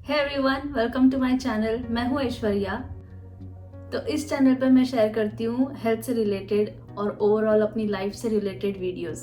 Hey everyone, welcome to my channel. मैं हूँ ऐश्वर्या। तो इस चैनल पर मैं शेयर करती हूँ हेल्थ से रिलेटेड और ओवरऑल अपनी लाइफ से रिलेटेड वीडियोस।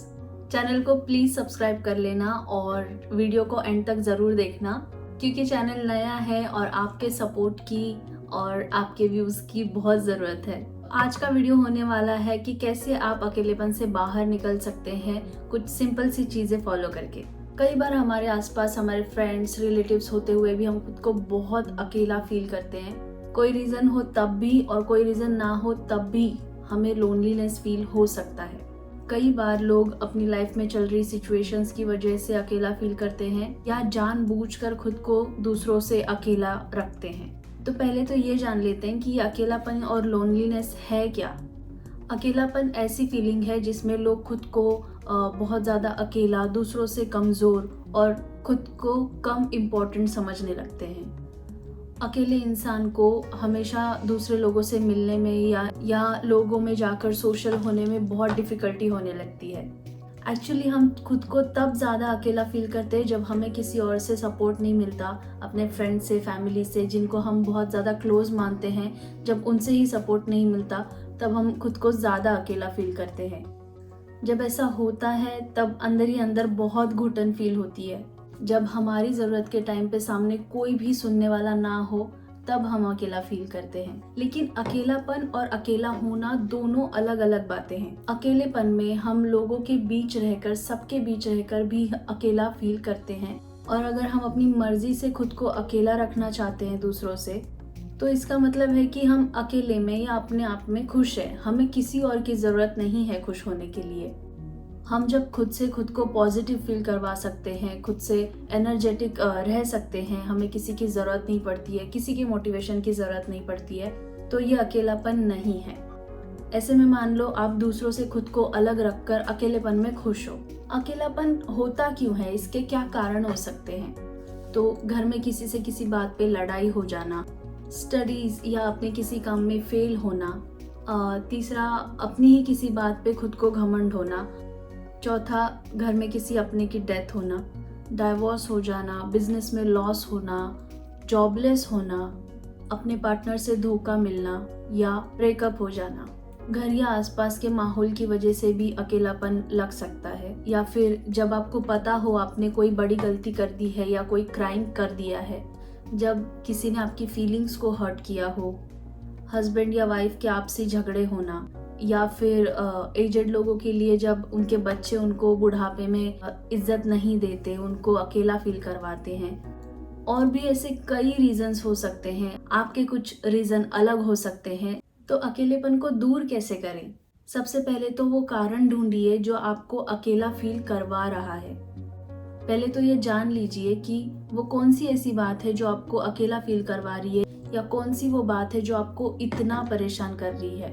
चैनल को प्लीज़ सब्सक्राइब कर लेना और वीडियो को एंड तक ज़रूर देखना, क्योंकि चैनल नया है और आपके सपोर्ट की और आपके व्यूज़ की बहुत ज़रूरत है। आज का वीडियो होने वाला है कि कैसे आप अकेलेपन से बाहर निकल सकते हैं कुछ सिंपल सी चीज़ें फॉलो करके। कई बार हमारे आसपास हमारे फ्रेंड्स रिलेटिव्स होते हुए भी हम खुद को बहुत अकेला फील करते हैं। कोई रीज़न हो तब भी और कोई रीज़न ना हो तब भी हमें लोनलीनेस फील हो सकता है। कई बार लोग अपनी लाइफ में चल रही सिचुएशंस की वजह से अकेला फील करते हैं या जानबूझकर खुद को दूसरों से अकेला रखते हैं। तो पहले तो ये जान लेते हैं कि अकेलापन और लोनलीनेस है क्या। अकेलापन ऐसी फीलिंग है जिसमें लोग खुद को बहुत ज़्यादा अकेला, दूसरों से कमज़ोर और खुद को कम इम्पोर्टेंट समझने लगते हैं। अकेले इंसान को हमेशा दूसरे लोगों से मिलने में या लोगों में जाकर सोशल होने में बहुत डिफ़िकल्टी होने लगती है। एक्चुअली हम खुद को तब ज़्यादा अकेला फील करते हैं जब हमें किसी और से सपोर्ट नहीं मिलता, अपने फ्रेंड्स से, फैमिली से, जिनको हम बहुत ज़्यादा क्लोज मानते हैं, जब उनसे ही सपोर्ट नहीं मिलता तब हम खुद को ज़्यादा अकेला फील करते हैं। जब ऐसा होता है तब अंदर ही अंदर बहुत घुटन फील होती है। जब हमारी ज़रूरत के टाइम पे सामने कोई भी सुनने वाला ना हो तब हम अकेला फील करते हैं। लेकिन अकेलापन और अकेला होना दोनों अलग अलग बातें हैं। अकेलेपन में हम लोगों के बीच रहकर, सबके बीच रहकर भी अकेला फील करते हैं, और अगर हम अपनी मर्जी से खुद को अकेला रखना चाहते हैं दूसरों से, तो इसका मतलब है कि हम अकेले में या अपने आप में खुश हैं। हमें किसी और की ज़रूरत नहीं है खुश होने के लिए। हम जब खुद से खुद को पॉजिटिव फील करवा सकते हैं, खुद से एनर्जेटिक रह सकते हैं, हमें किसी की ज़रूरत नहीं पड़ती है, किसी की मोटिवेशन की ज़रूरत नहीं पड़ती है, तो ये अकेलापन नहीं है। ऐसे में मान लो आप दूसरों से खुद को अलग रखकर अकेलेपन में खुश हो। अकेलापन होता क्यों है, इसके क्या कारण हो सकते हैं? तो घर में किसी से किसी बात पे लड़ाई हो जाना, स्टडीज़ या अपने किसी काम में फेल होना, तीसरा अपनी ही किसी बात पे खुद को घमंड होना, चौथा घर में किसी अपने की डेथ होना, डाइवोर्स हो जाना, बिजनेस में लॉस होना, जॉबलेस होना, अपने पार्टनर से धोखा मिलना या ब्रेकअप हो जाना। घर या आसपास के माहौल की वजह से भी अकेलापन लग सकता है, या फिर जब आपको पता हो आपने कोई बड़ी गलती कर दी है या कोई क्राइम कर दिया है, जब किसी ने आपकी फीलिंग्स को हर्ट किया हो, हस्बैंड या वाइफ के आपसी झगड़े होना, या फिर एजेड लोगों के लिए जब उनके बच्चे उनको बुढ़ापे में इज्जत नहीं देते, उनको अकेला फील करवाते हैं। और भी ऐसे कई रीजंस हो सकते हैं, आपके कुछ रीजन अलग हो सकते हैं। तो अकेलेपन को दूर कैसे करें? सबसे पहले तो वो कारण ढूंढिए जो आपको अकेला फील करवा रहा है। पहले तो ये जान लीजिए कि वो कौन सी ऐसी बात है जो आपको अकेला फील करवा रही है, या कौन सी वो बात है जो आपको इतना परेशान कर रही है।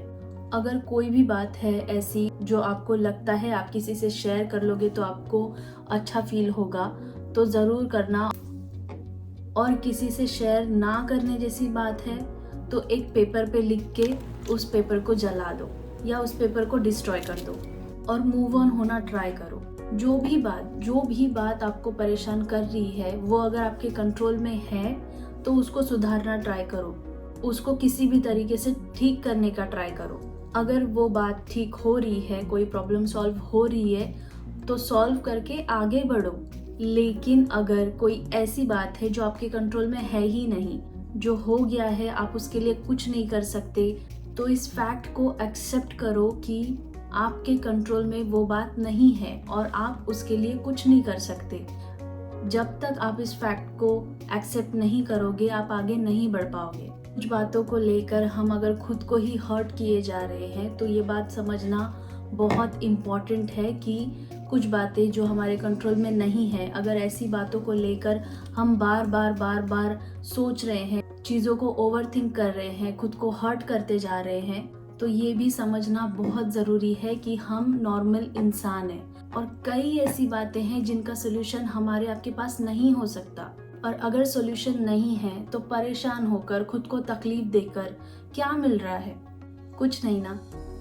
अगर कोई भी बात है ऐसी जो आपको लगता है आप किसी से शेयर कर लोगे तो आपको अच्छा फील होगा, तो ज़रूर करना। और किसी से शेयर ना करने जैसी बात है तो एक पेपर पे लिख के उस पेपर को जला दो या उस पेपर को डिस्ट्रॉय कर दो और मूव ऑन होना ट्राई करो। जो भी बात आपको परेशान कर रही है, वो अगर आपके कंट्रोल में है तो उसको सुधारना ट्राई करो, उसको किसी भी तरीके से ठीक करने का ट्राई करो। अगर वो बात ठीक हो रही है, कोई प्रॉब्लम सॉल्व हो रही है, तो सॉल्व करके आगे बढ़ो। लेकिन अगर कोई ऐसी बात है जो आपके कंट्रोल में है ही नहीं, जो हो गया है, आप उसके लिए कुछ नहीं कर सकते, तो इस फैक्ट को एक्सेप्ट करो कि आपके कंट्रोल में वो बात नहीं है और आप उसके लिए कुछ नहीं कर सकते। जब तक आप इस फैक्ट को एक्सेप्ट नहीं करोगे, आप आगे नहीं बढ़ पाओगे। कुछ बातों को लेकर हम अगर खुद को ही हर्ट किए जा रहे हैं, तो ये बात समझना बहुत इम्पॉर्टेंट है कि कुछ बातें जो हमारे कंट्रोल में नहीं है, अगर ऐसी बातों को लेकर हम बार बार सोच रहे हैं, चीज़ों को ओवरथिंक कर रहे हैं, खुद को हर्ट करते जा रहे हैं, तो ये भी समझना बहुत ज़रूरी है कि हम नॉर्मल इंसान हैं और कई ऐसी बातें हैं जिनका सोल्यूशन हमारे आपके पास नहीं हो सकता। और अगर सोल्यूशन नहीं है तो परेशान होकर, खुद को तकलीफ देकर क्या मिल रहा है? कुछ नहीं ना।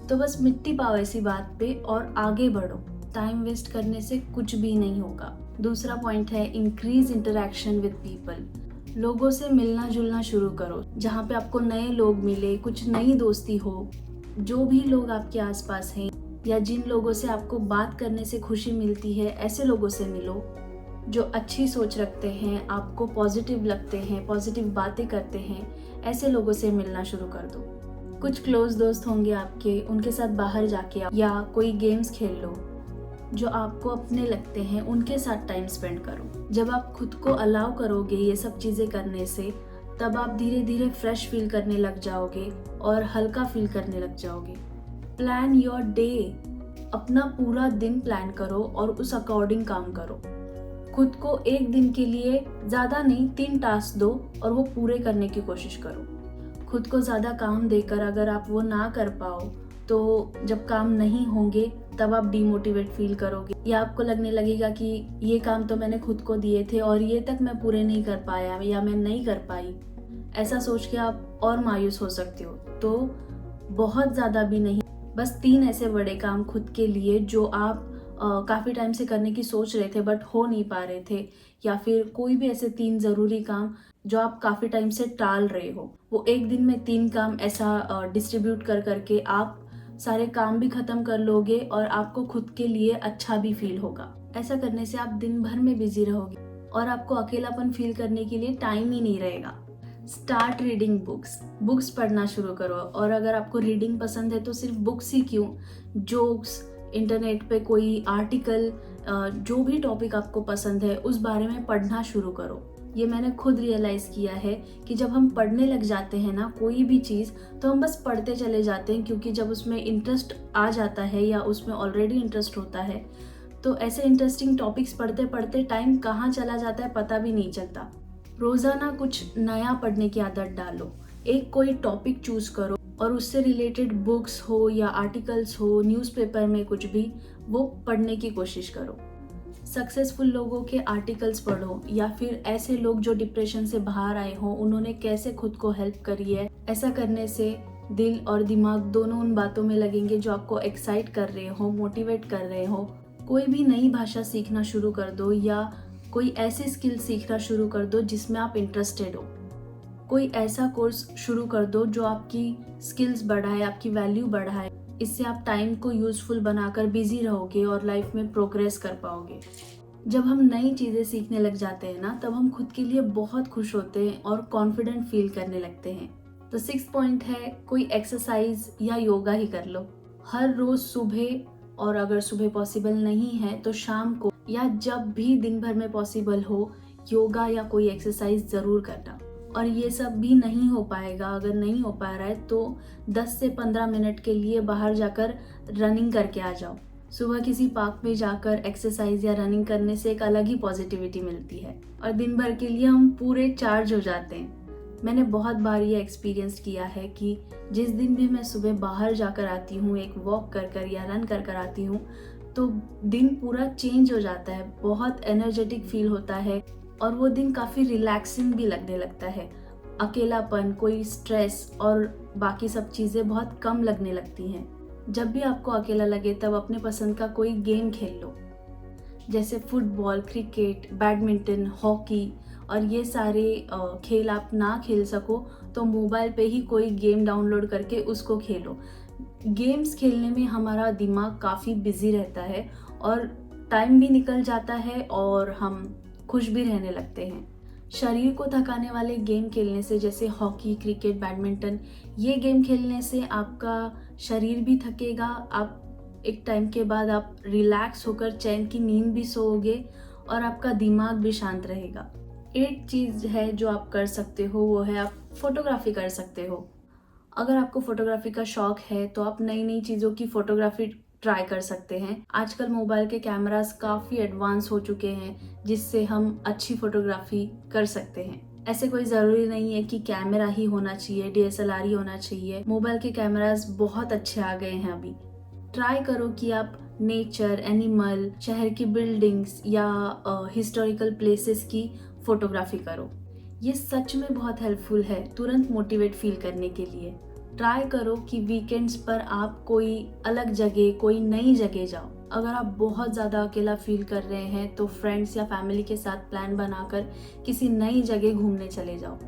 तो बस मिट्टी पाओ ऐसी बात पे और आगे बढ़ो। टाइम वेस्ट करने से कुछ भी नहीं होगा। दूसरा पॉइंट है इंक्रीज इंटरेक्शन विद पीपल। लोगों से मिलना जुलना शुरू करो, जहाँ पे आपको नए लोग मिले, कुछ नई दोस्ती हो। जो भी लोग आपके आसपास हैं या जिन लोगों से आपको बात करने से खुशी मिलती है, ऐसे लोगों से मिलो जो अच्छी सोच रखते हैं, आपको पॉजिटिव लगते हैं, पॉजिटिव बातें करते हैं। ऐसे लोगों से मिलना शुरू कर दो। कुछ क्लोज दोस्त होंगे आपके, उनके साथ बाहर जाके या कोई गेम्स खेल लो जो आपको अपने लगते हैं, उनके साथ टाइम स्पेंड करो। जब आप खुद को अलाउ करोगे ये सब चीज़ें करने से, तब आप धीरे धीरे फ्रेश फील करने लग जाओगे और हल्का फील करने लग जाओगे। प्लान योर डे, अपना पूरा दिन प्लान करो और उस अकॉर्डिंग काम करो। खुद को एक दिन के लिए ज़्यादा नहीं 3 टास्क दो और वो पूरे करने की कोशिश करो। खुद को ज़्यादा काम देकर अगर आप वो ना कर पाओ, तो जब काम नहीं होंगे तब आप डिमोटिवेट फील करोगे या आपको लगने लगेगा कि ये काम तो मैंने खुद को दिए थे और ये तक मैं पूरे नहीं कर पाया या मैं नहीं कर पाई। ऐसा सोच के आप और मायूस हो सकते हो। तो बहुत ज़्यादा भी नहीं, बस 3 ऐसे बड़े काम खुद के लिए जो आप काफ़ी टाइम से करने की सोच रहे थे बट हो नहीं पा रहे थे, या फिर कोई भी ऐसे 3 ज़रूरी काम जो आप काफ़ी टाइम से टाल रहे हो, वो एक दिन में 3 काम ऐसा डिस्ट्रीब्यूट कर करके आप सारे काम भी ख़त्म कर लोगे और आपको खुद के लिए अच्छा भी फील होगा। ऐसा करने से आप दिन भर में बिजी रहोगे और आपको अकेलापन फील करने के लिए टाइम ही नहीं रहेगा। स्टार्ट रीडिंग बुक्स पढ़ना शुरू करो। और अगर आपको रीडिंग पसंद है तो सिर्फ बुक्स ही क्यों, जोक्स, इंटरनेट पे कोई आर्टिकल, जो भी टॉपिक आपको पसंद है उस बारे में पढ़ना शुरू करो। ये मैंने खुद रियलाइज़ किया है कि जब हम पढ़ने लग जाते हैं ना कोई भी चीज़, तो हम बस पढ़ते चले जाते हैं, क्योंकि जब उसमें इंटरेस्ट आ जाता है या उसमें ऑलरेडी इंटरेस्ट होता है, तो ऐसे इंटरेस्टिंग टॉपिक्स पढ़ते पढ़ते टाइम कहाँ चला जाता है पता भी नहीं चलता। रोज़ाना कुछ नया पढ़ने की आदत डालो। एक कोई टॉपिक चूज़ करो और उससे रिलेटेड बुक्स हो या आर्टिकल्स हो, न्यूज़पेपर में कुछ भी, वो पढ़ने की कोशिश करो। सक्सेसफुल लोगों के आर्टिकल्स पढ़ो या फिर ऐसे लोग जो डिप्रेशन से बाहर आए हों, उन्होंने कैसे खुद को हेल्प करी है। ऐसा करने से दिल और दिमाग दोनों उन बातों में लगेंगे जो आपको एक्साइट कर रहे हो, मोटिवेट कर रहे हो। कोई भी नई भाषा सीखना शुरू कर दो या कोई ऐसी स्किल सीखना शुरू कर दो जिसमें आप इंटरेस्टेड हो। कोई ऐसा कोर्स शुरू कर दो जो आपकी स्किल्स बढ़ाए, आपकी वैल्यू बढ़ाए। इससे आप टाइम को यूज़फुल बनाकर बिजी रहोगे और लाइफ में प्रोग्रेस कर पाओगे। जब हम नई चीज़ें सीखने लग जाते हैं ना, तब हम खुद के लिए बहुत खुश होते हैं और कॉन्फिडेंट फील करने लगते हैं। तो 6 पॉइंट है, कोई एक्सरसाइज या योगा ही कर लो हर रोज़ सुबह, और अगर सुबह पॉसिबल नहीं है तो शाम को या जब भी दिन भर में पॉसिबल हो, योगा या कोई एक्सरसाइज ज़रूर करना। और ये सब भी नहीं हो पाएगा, अगर नहीं हो पा रहा है तो 10 से 15 मिनट के लिए बाहर जाकर रनिंग करके आ जाओ। सुबह किसी पार्क में जाकर एक्सरसाइज या रनिंग करने से एक अलग ही पॉजिटिविटी मिलती है और दिन भर के लिए हम पूरे चार्ज हो जाते हैं। मैंने बहुत बार ये एक्सपीरियंस किया है कि जिस दिन भी मैं सुबह बाहर जाकर आती हूँ, एक वॉक कर कर या रन कर कर आती हूँ, तो दिन पूरा चेंज हो जाता है, बहुत एनर्जेटिक फील होता है और वो दिन काफ़ी रिलैक्सिंग भी लगने लगता है। अकेलापन, कोई स्ट्रेस और बाकी सब चीज़ें बहुत कम लगने लगती हैं। जब भी आपको अकेला लगे तब अपने पसंद का कोई गेम खेल लो, जैसे फुटबॉल, क्रिकेट, बैडमिंटन, हॉकी। और ये सारे खेल आप ना खेल सको तो मोबाइल पे ही कोई गेम डाउनलोड करके उसको खेलो। गेम्स खेलने में हमारा दिमाग काफ़ी बिजी रहता है और टाइम भी निकल जाता है और हम खुश भी रहने लगते हैं। शरीर को थकाने वाले गेम खेलने से, जैसे हॉकी, क्रिकेट, बैडमिंटन, ये गेम खेलने से आपका शरीर भी थकेगा, आप एक टाइम के बाद आप रिलैक्स होकर चैन की नींद भी सोओगे और आपका दिमाग भी शांत रहेगा। एक चीज़ है जो आप कर सकते हो, वो है आप फोटोग्राफी कर सकते हो। अगर आपको फोटोग्राफी का शौक है तो आप नई नई चीज़ों की फोटोग्राफी ट्राई कर सकते हैं। आजकल मोबाइल के कैमरास काफ़ी एडवांस हो चुके हैं जिससे हम अच्छी फोटोग्राफी कर सकते हैं। ऐसे कोई ज़रूरी नहीं है कि कैमरा ही होना चाहिए, DSLR ही होना चाहिए। मोबाइल के कैमरास बहुत अच्छे आ गए हैं अभी। ट्राई करो कि आप नेचर, एनिमल, शहर की बिल्डिंग्स या हिस्टोरिकल प्लेसेस की फोटोग्राफी करो। ये सच में बहुत हेल्पफुल है तुरंत मोटिवेट फील करने के लिए। ट्राई करो कि वीकेंड्स पर आप कोई अलग जगह, कोई नई जगह जाओ। अगर आप बहुत ज़्यादा अकेला फील कर रहे हैं तो फ्रेंड्स या फैमिली के साथ प्लान बनाकर किसी नई जगह घूमने चले जाओ।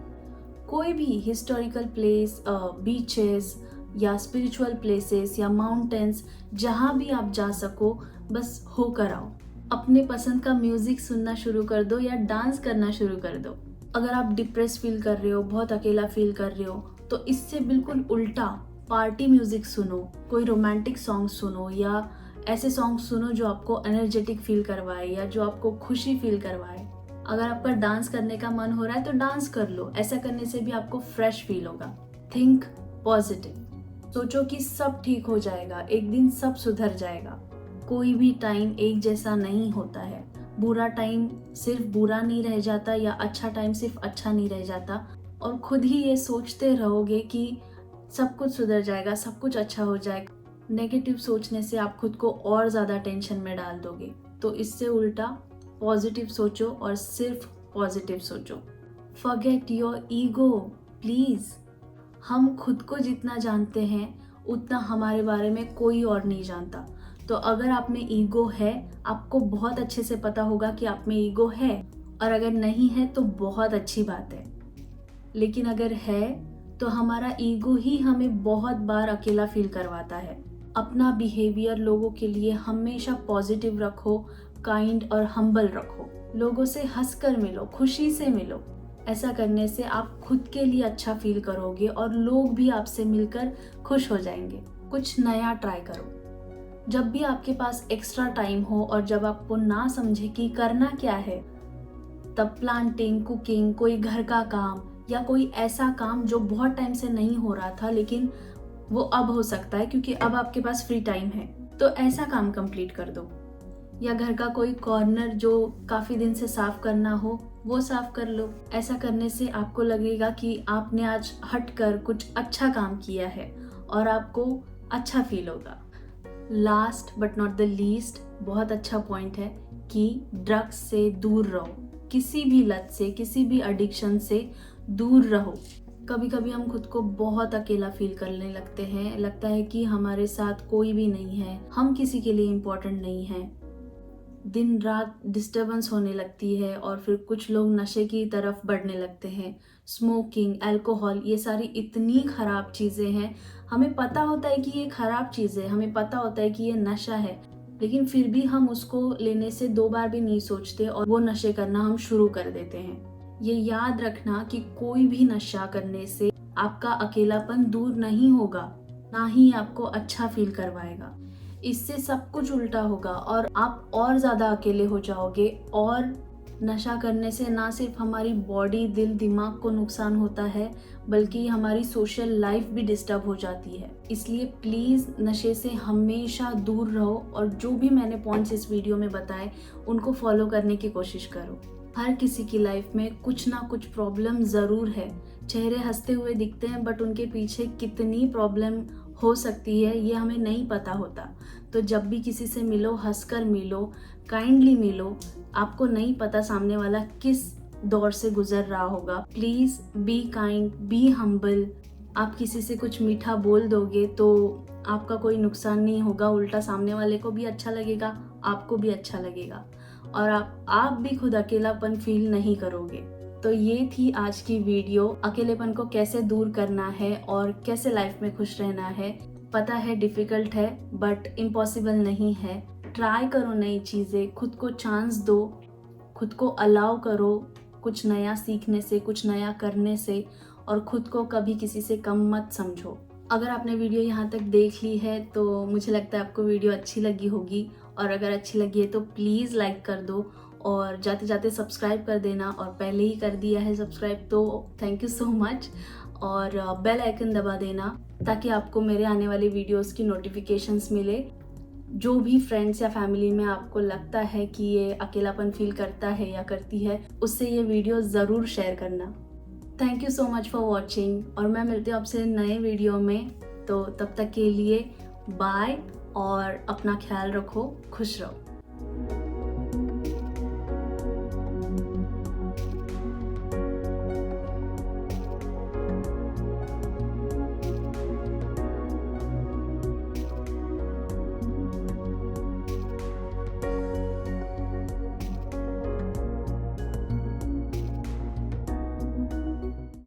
कोई भी हिस्टोरिकल प्लेस, बीचेस या स्पिरिचुअल प्लेसेस या माउंटेन्स, जहाँ भी आप जा सको बस होकर आओ। अपने पसंद का म्यूजिक सुनना शुरू कर दो या डांस करना शुरू कर दो। अगर आप डिप्रेस फील कर रहे हो, बहुत अकेला फील कर रहे हो, तो इससे बिल्कुल उल्टा पार्टी म्यूजिक सुनो, कोई रोमांटिक सॉन्ग सुनो या ऐसे सॉन्ग सुनो जो आपको एनर्जेटिक फील करवाए या जो आपको खुशी फील करवाए। अगर आपका डांस करने का मन हो रहा है तो डांस कर लो, ऐसा करने से भी आपको फ्रेश फील होगा। थिंक पॉजिटिव, सोचो कि सब ठीक हो जाएगा, एक दिन सब सुधर जाएगा। कोई भी टाइम एक जैसा नहीं होता है। बुरा टाइम सिर्फ बुरा नहीं रह जाता या अच्छा टाइम सिर्फ अच्छा नहीं रह जाता। और खुद ही ये सोचते रहोगे कि सब कुछ सुधर जाएगा, सब कुछ अच्छा हो जाएगा, नेगेटिव सोचने से आप खुद को और ज़्यादा टेंशन में डाल दोगे। तो इससे उल्टा पॉजिटिव सोचो और सिर्फ पॉजिटिव सोचो। Forget your ego please. हम खुद को जितना जानते हैं उतना हमारे बारे में कोई और नहीं जानता। तो अगर आप में ईगो है, आपको बहुत अच्छे से पता होगा कि आप में ईगो है, और अगर नहीं है तो बहुत अच्छी बात है। लेकिन अगर है तो हमारा ईगो ही हमें बहुत बार अकेला फील करवाता है। अपना बिहेवियर लोगों के लिए हमेशा पॉजिटिव रखो, काइंड और हम्बल रखो। लोगों से हंसकर मिलो, खुशी से मिलो। ऐसा करने से आप खुद के लिए अच्छा फील करोगे और लोग भी आपसे मिलकर खुश हो जाएंगे। कुछ नया ट्राई करो। जब भी आपके पास एक्स्ट्रा टाइम हो और जब आपको ना समझे कि करना क्या है, तब प्लांटिंग, कुकिंग, कोई घर का काम या कोई ऐसा काम जो बहुत टाइम से नहीं हो रहा था लेकिन वो अब हो सकता है क्योंकि अब आपके पास फ्री टाइम है, तो ऐसा काम कंप्लीट कर दो। या घर का कोई कॉर्नर जो काफ़ी दिन से साफ करना हो वो साफ कर लो। ऐसा करने से आपको लगेगा कि आपने आज हटकर कुछ अच्छा काम किया है और आपको अच्छा फील होगा। Last but not the least, बहुत अच्छा पॉइंट है कि ड्रग्स से दूर रहो। किसी भी लत से, किसी भी एडिक्शन से दूर रहो। कभी कभी हम खुद को बहुत अकेला फील करने लगते हैं, लगता है कि हमारे साथ कोई भी नहीं है, हम किसी के लिए इम्पोर्टेंट नहीं हैं। दिन रात डिस्टर्बेंस होने लगती है और फिर कुछ लोग नशे की तरफ बढ़ने लगते हैं। स्मोकिंग, अल्कोहल, ये सारी इतनी ख़राब चीज़ें हैं। हमें पता होता है कि ये ख़राब चीज़ है, हमें पता होता है कि ये नशा है, लेकिन फिर भी हम उसको लेने से 2 बार भी नहीं सोचते और वो नशे करना हम शुरू कर देते हैं। ये याद रखना कि कोई भी नशा करने से आपका अकेलापन दूर नहीं होगा, ना ही आपको अच्छा फील करवाएगा। इससे सब कुछ उल्टा होगा और आप और ज़्यादा अकेले हो जाओगे। और नशा करने से ना सिर्फ हमारी बॉडी, दिल, दिमाग को नुकसान होता है, बल्कि हमारी सोशल लाइफ भी डिस्टर्ब हो जाती है। इसलिए प्लीज़ नशे से हमेशा दूर रहो और जो भी मैंने पॉइंट्स इस वीडियो में बताए उनको फॉलो करने की कोशिश करो। हर किसी की लाइफ में कुछ ना कुछ प्रॉब्लम ज़रूर है। चेहरे हंसते हुए दिखते हैं बट उनके पीछे कितनी प्रॉब्लम हो सकती है ये हमें नहीं पता होता। तो जब भी किसी से मिलो, हंसकर मिलो, काइंडली मिलो। आपको नहीं पता सामने वाला किस दौर से गुजर रहा होगा। Please be kind, be humble. आप किसी से कुछ मीठा बोल दोगे तो आपका कोई नुकसान नहीं होगा, उल्टा सामने वाले को भी अच्छा लगेगा, आपको भी अच्छा लगेगा और आप भी खुद अकेलापन फील नहीं करोगे। तो ये थी आज की वीडियो। अकेलेपन को कैसे दूर करना है और कैसे लाइफ में खुश रहना है। पता है डिफ़िकल्ट है बट इम्पॉसिबल नहीं है। ट्राई करो नई चीज़ें, खुद को चांस दो, खुद को अलाउ करो कुछ नया सीखने से, कुछ नया करने से, और खुद को कभी किसी से कम मत समझो। अगर आपने वीडियो यहाँ तक देख ली है तो मुझे लगता है आपको वीडियो अच्छी लगी होगी, और अगर अच्छी लगी है तो प्लीज़ लाइक कर दो और जाते जाते सब्सक्राइब कर देना, और पहले ही कर दिया है सब्सक्राइब तो थैंक यू सो मच। और बेल आइकन दबा देना ताकि आपको मेरे आने वाली वीडियोस की नोटिफिकेशंस मिले। जो भी फ्रेंड्स या फैमिली में आपको लगता है कि ये अकेलापन फील करता है या करती है, उससे ये वीडियो ज़रूर शेयर करना। Thank you so much for watching, और मैं मिलती हूँ आपसे नए वीडियो में। तो तब तक के लिए बाय और अपना ख्याल रखो, खुश रहो।